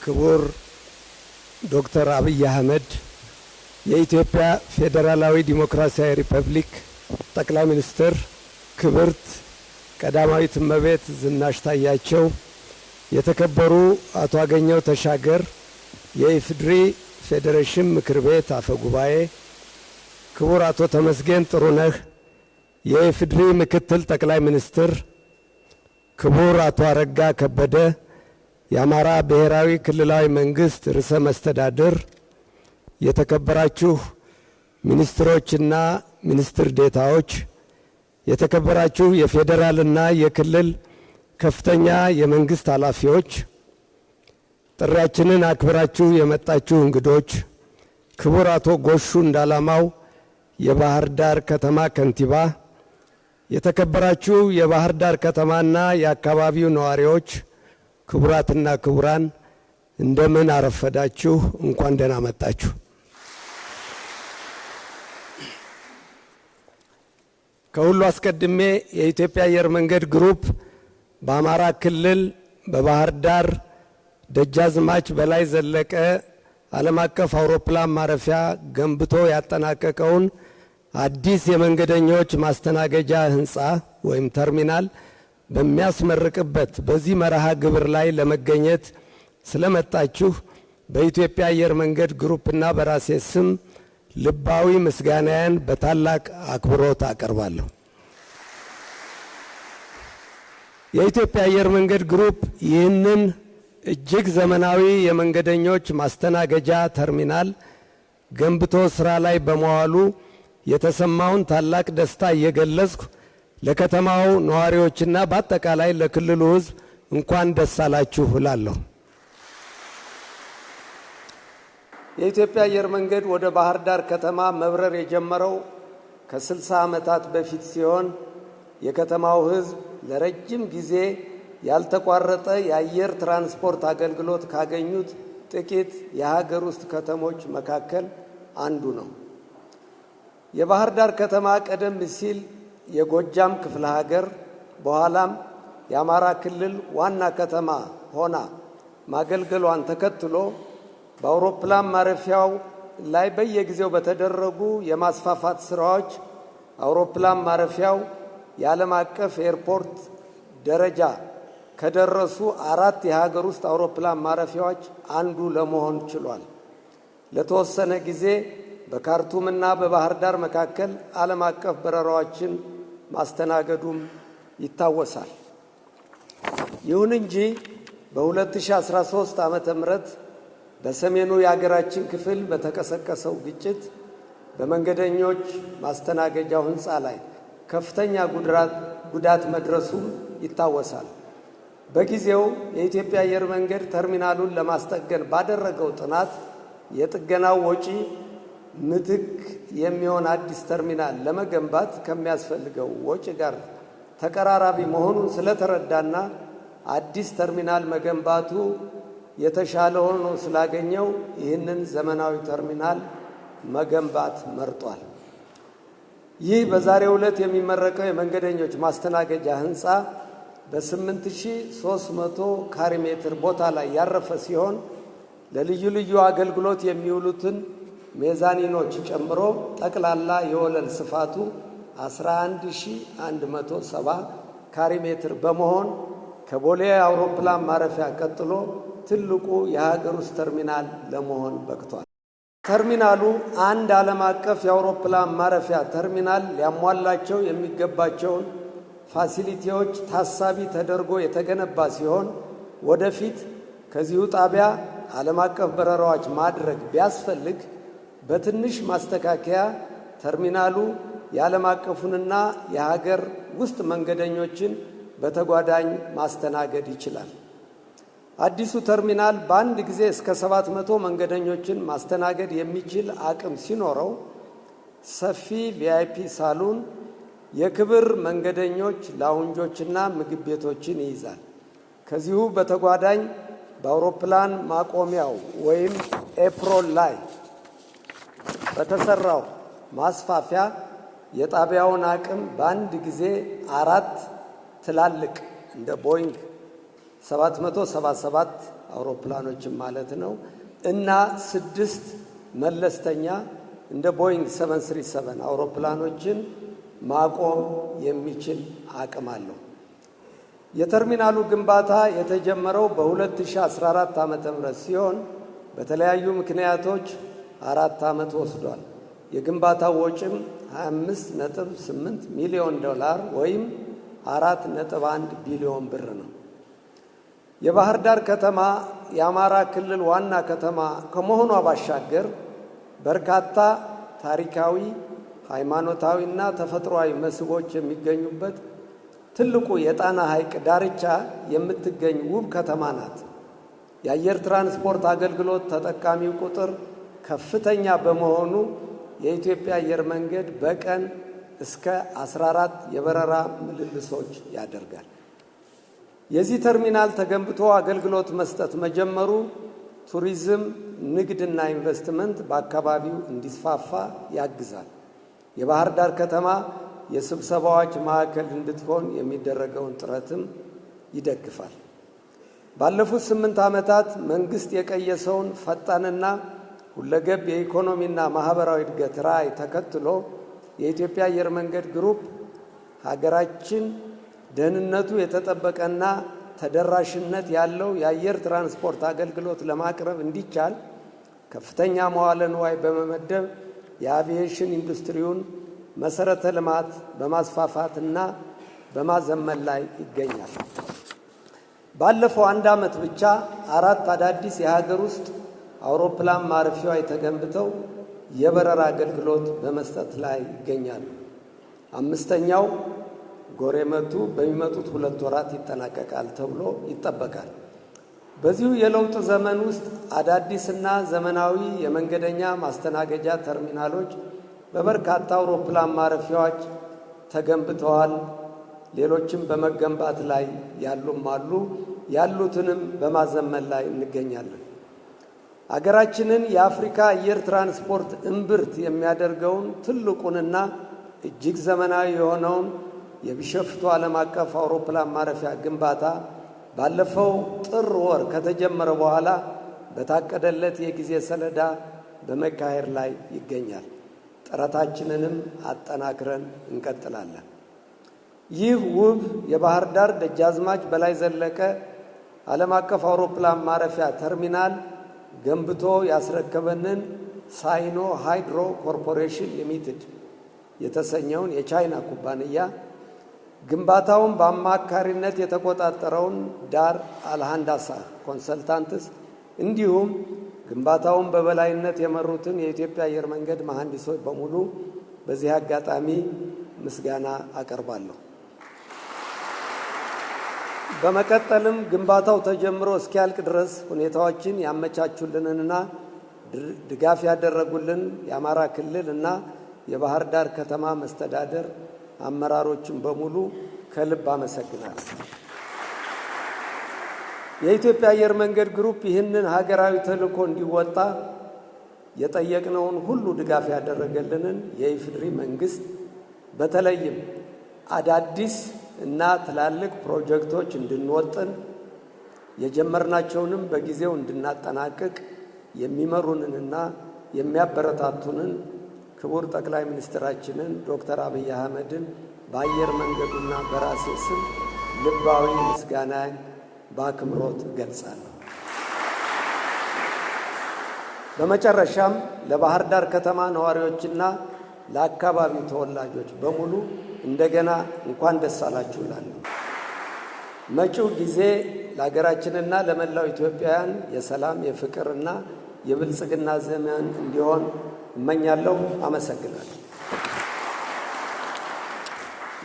ክቡር ዶክተር አብይ አህመድ የኢትዮጵያ ፌዴራላዊ ዲሞክራሲያዊ ሪፐብሊክ ጠቅላይ ሚኒስትር፣ ክብርት ቀዳማዊት እመቤት ዝናሽ ታያቸው፣ የተከበሩ አቶ አገኘው ተሻገር የኢፌዴሪ ፌዴሬሽን ምክር ቤት አፈ ጉባኤ፣ ክቡር አቶ ተመስገን ጥሩነህ የኢፌዴሪ ምክትል ጠቅላይ ሚኒስትር፣ ክቡር አቶ አረጋ ከበደ የአማራ ብሔራዊ ክልላዊ መንግስት ርዕሰ መስተዳድር፣ የተከበራችሁ ሚኒስትሮችና ሚኒስትር ዴታዎች፣ የተከበራችሁ የፌዴራልና የክልል ከፍተኛ የመንግስት ኃላፊዎች፣ ጥሪያችንን አክብራችሁ የመጣችሁ እንግዶች፣ ክቡር አቶ ጎሹ እንዳላማው የባህር ዳር ከተማ ከንቲባ፣ የተከበራችሁ የባህር ዳር ከተማና የአካባቢው ነዋሪዎች፣ ክቡራትና ክቡራን እንደምን አረፈዳችሁ፣ እንኳን ደህና መጣችሁ። ከሁሉ አስቀድሜ የኢትዮጵያ አየር መንገድ ግሩፕ በአማራ ክልል በባህር ዳር ደጃዝማች በላይ ዘለቀ ዓለም አቀፍ አውሮፕላን ማረፊያ ገንብቶ ያጠናቀቀውን አዲስ የመንገደኞች ማስተናገጃ ህንፃ ወይም ተርሚናል በሚያስመርቅበት በዚህ መርሃ ግብር ላይ ለመገኘት ስለመጣችሁ በኢትዮጵያ አየር መንገድ ግሩፕና በራሴ ስም ልባዊ ምስጋናዬን በታላቅ አክብሮት አቀርባለሁ። የኢትዮጵያ አየር መንገድ ግሩፕ ይህንን እጅግ ዘመናዊ የመንገደኞች ማስተናገጃ ተርሚናል ገንብቶ ስራ ላይ በመዋሉ የተሰማውን ታላቅ ደስታ እየገለጽኩ ለከተማው ነዋሪዎችና በአጠቃላይ ለክልሉ ህዝብ እንኳን ደስ አላችሁ እላለሁ። የኢትዮጵያ አየር መንገድ ወደ ባህር ዳር ከተማ መብረር የጀመረው ከ60 ዓመታት በፊት ሲሆን የከተማው ህዝብ ለረጅም ጊዜ ያልተቋረጠ የአየር ትራንስፖርት አገልግሎት ካገኙት ጥቂት የሀገር ውስጥ ከተሞች መካከል አንዱ ነው። የባህር ዳር ከተማ ቀደም ሲል የጎጃም ክፍለ ሀገር በኋላም የአማራ ክልል ዋና ከተማ ሆና ማገልገሏን ተከትሎ በአውሮፕላን ማረፊያው ላይ በየጊዜው በተደረጉ የማስፋፋት ስራዎች አውሮፕላን ማረፊያው የዓለም አቀፍ ኤርፖርት ደረጃ ከደረሱ 4 የሀገር ውስጥ አውሮፕላን ማረፊያዎች አንዱ ለመሆን ችሏል። ለተወሰነ ጊዜ በካርቱምና በባህር ዳር መካከል ዓለም አቀፍ በረራዎችን ማስተናገዱም ይታወሳል። ይሁን እንጂ በ2013 ዓመተ ምህረት በሰሜኑ የሀገራችን ክፍል በተቀሰቀሰው ግጭት በመንገደኞች ማስተናገጃው ህንፃ ላይ ከፍተኛ ጉዳት መድረሱም ይታወሳል። በጊዜው የኢትዮጵያ አየር መንገድ ተርሚናሉን ለማስጠገን ባደረገው ጥናት የጥገናው ወጪ ምትክ የሚሆን አዲስ ተርሚናል ለመገንባት ከሚያስፈልገው ወጪ ጋር ተቀራራቢ መሆኑን ስለተረዳና አዲስ ተርሚናል መገንባቱ የተሻለ ሆኖ ስላገኘው ይህንን ዘመናዊ ተርሚናል መገንባት መርጧል። ይህ በዛሬው ዕለት የሚመረቀው የመንገደኞች ማስተናገጃ ህንፃ በ8300 ካሬ ሜትር ቦታ ላይ ያረፈ ሲሆን ለልዩ ልዩ አገልግሎት የሚውሉትን ሜዛኒኖች ጨምሮ ጠቅላላ የወለል ስፋቱ 11170 ካሬ ሜትር በመሆን ከቦሌ አውሮፕላን ማረፊያ ቀጥሎ ትልቁ የሀገር ውስጥ ተርሚናል ለመሆን በቅቷል። ተርሚናሉ አንድ ዓለም አቀፍ የአውሮፕላን ማረፊያ ተርሚናል ሊያሟላቸው የሚገባቸውን ፋሲሊቲዎች ታሳቢ ተደርጎ የተገነባ ሲሆን ወደፊት ከዚሁ ጣቢያ ዓለም አቀፍ በረራዎች ማድረግ ቢያስፈልግ በትንሽ ማስተካከያ ተርሚናሉ የዓለም አቀፉንና የሀገር ውስጥ መንገደኞችን በተጓዳኝ ማስተናገድ ይችላል። አዲሱ ተርሚናል በአንድ ጊዜ እስከ 700 መንገደኞችን ማስተናገድ የሚችል አቅም ሲኖረው ሰፊ ቪአይፒ ሳሎን፣ የክብር መንገደኞች ላውንጆችና ምግብ ቤቶችን ይይዛል። ከዚሁ በተጓዳኝ በአውሮፕላን ማቆሚያው ወይም ኤፕሮን ላይ በተሰራው ማስፋፊያ የጣቢያውን አቅም በአንድ ጊዜ 4 ትላልቅ እንደ ቦይንግ 777 አውሮፕላኖችን ማለት ነው እና 6 መለስተኛ እንደ ቦይንግ 737 አውሮፕላኖችን ማቆም የሚችል አቅም አለው። የተርሚናሉ ግንባታ የተጀመረው በ2014 ዓ.ም ሲሆን በተለያዩ ምክንያቶች 4 ዓመት ወስዷል። የግንባታው ወጪም $25.8 ሚሊዮን ወይም 4.1 ቢሊዮን ብር ነው። የባህር ዳር ከተማ የአማራ ክልል ዋና ከተማ ከመሆኗ ባሻገር በርካታ ታሪካዊ፣ ሃይማኖታዊና ተፈጥሯዊ መስህቦች የሚገኙበት ትልቁ የጣና ሐይቅ ዳርቻ የምትገኝ ውብ ከተማ ናት። የአየር ትራንስፖርት አገልግሎት ተጠቃሚው ቁጥር ከፍተኛ በመሆኑ የኢትዮጵያ አየር መንገድ በቀን እስከ 14 የበረራ ምልልሶች ያደርጋል። የዚህ ተርሚናል ተገንብቶ አገልግሎት መስጠት መጀመሩ ቱሪዝም፣ ንግድና ኢንቨስትመንት በአካባቢው እንዲስፋፋ ያግዛል። የባህር ዳር ከተማ የስብሰባዎች ማዕከል እንድትሆን የሚደረገውን ጥረትም ይደግፋል። ባለፉት 8 ዓመታት መንግስት የቀየሰውን ፈጣንና ሁለገብ የኢኮኖሚና ማህበራዊ እድገት ራዕይ ተከትሎ የኢትዮጵያ አየር መንገድ ግሩፕ ሀገራችን ደህንነቱ የተጠበቀና ተደራሽነት ያለው የአየር ትራንስፖርት አገልግሎት ለማቅረብ እንዲቻል ከፍተኛ መዋዕለ ንዋይ በመመደብ የአቪዬሽን ኢንዱስትሪውን መሰረተ ልማት በማስፋፋትና በማዘመን ላይ ይገኛል። ባለፈው 1 ዓመት ብቻ 4 አዳዲስ የሀገር ውስጥ አውሮፕላን ማረፊያዎች ተገንብተው የበረራ አገልግሎት በመስጠት ላይ ይገኛሉ። 5ኛው ጎሬመቱ በሚመጡት 2 ወራት ይጠናቀቃል ተብሎ ይጠበቃል። በዚሁ የለውጥ ዘመን ውስጥ አዳዲስና ዘመናዊ የመንገደኛ ማስተናገጃ ተርሚናሎች በበርካታ አውሮፕላን ማረፊያዎች ተገንብተዋል። ሌሎችም በመገንባት ላይ ያሉም አሉ። ያሉትንም በማዘመን ላይ እንገኛለን። አገራችንን የአፍሪካ አየር ትራንስፖርት እምብርት የሚያደርገውን ትልቁንና እጅግ ዘመናዊ የሆነውን የቢሾፍቱ ዓለም አቀፍ አውሮፕላን ማረፊያ ግንባታ ባለፈው ጥር ወር ከተጀመረ በኋላ በታቀደለት የጊዜ ሰሌዳ በመካሄድ ላይ ይገኛል። ጥረታችንንም አጠናክረን እንቀጥላለን። ይህ ውብ የባህር ዳር ደጃዝማች በላይ ዘለቀ ዓለም አቀፍ አውሮፕላን ማረፊያ ተርሚናል ገንብቶ ያስረከበንን ሳይኖ ሃይድሮ ኮርፖሬሽን ሊሚትድ የተሰኘውን የቻይና ኩባንያ፣ ግንባታውን በአማካሪነት የተቆጣጠረውን ዳር አልሃንዳሳ ኮንሰልታንትስ እንዲሁም ግንባታውን በበላይነት የመሩትን የኢትዮጵያ አየር መንገድ መሐንዲሶች በሙሉ በዚህ አጋጣሚ ምስጋና አቀርባለሁ። በመቀጠልም ግንባታው ተጀምሮ እስኪያልቅ ድረስ ሁኔታዎችን ያመቻቹልንና ድጋፍ ያደረጉልን የአማራ ክልል እና የባህር ዳር ከተማ መስተዳደር አመራሮችን በሙሉ ከልብ አመሰግናለሁ። የኢትዮጵያ አየር መንገድ ግሩፕ ይህንን ሀገራዊ ተልዕኮ እንዲወጣ የጠየቅነውን ሁሉ ድጋፍ ያደረገልንን የኢፌዴሪ መንግስት በተለይም አዳዲስ እና ትላልቅ ፕሮጀክቶች እንድንወጥን የጀመርናቸውንም በጊዜው እንድናጠናቅቅ የሚመሩንንና የሚያበረታቱንን ክቡር ጠቅላይ ሚኒስትራችንን ዶክተር አብይ አህመድን በአየር መንገዱና በራሴ ስም ልባዊ ምስጋናን በአክብሮት ገልጻለሁ። በመጨረሻም ለባህር ዳር ከተማ ነዋሪዎችና ለአካባቢው ተወላጆች በሙሉ እንደገና እንኳን ደስ አላችሁ እላለሁ። መጪው ጊዜ ለሀገራችንና ለመላው ኢትዮጵያውያን የሰላም የፍቅርና የብልጽግና ዘመን እንዲሆን እመኛለሁ። አመሰግናለሁ።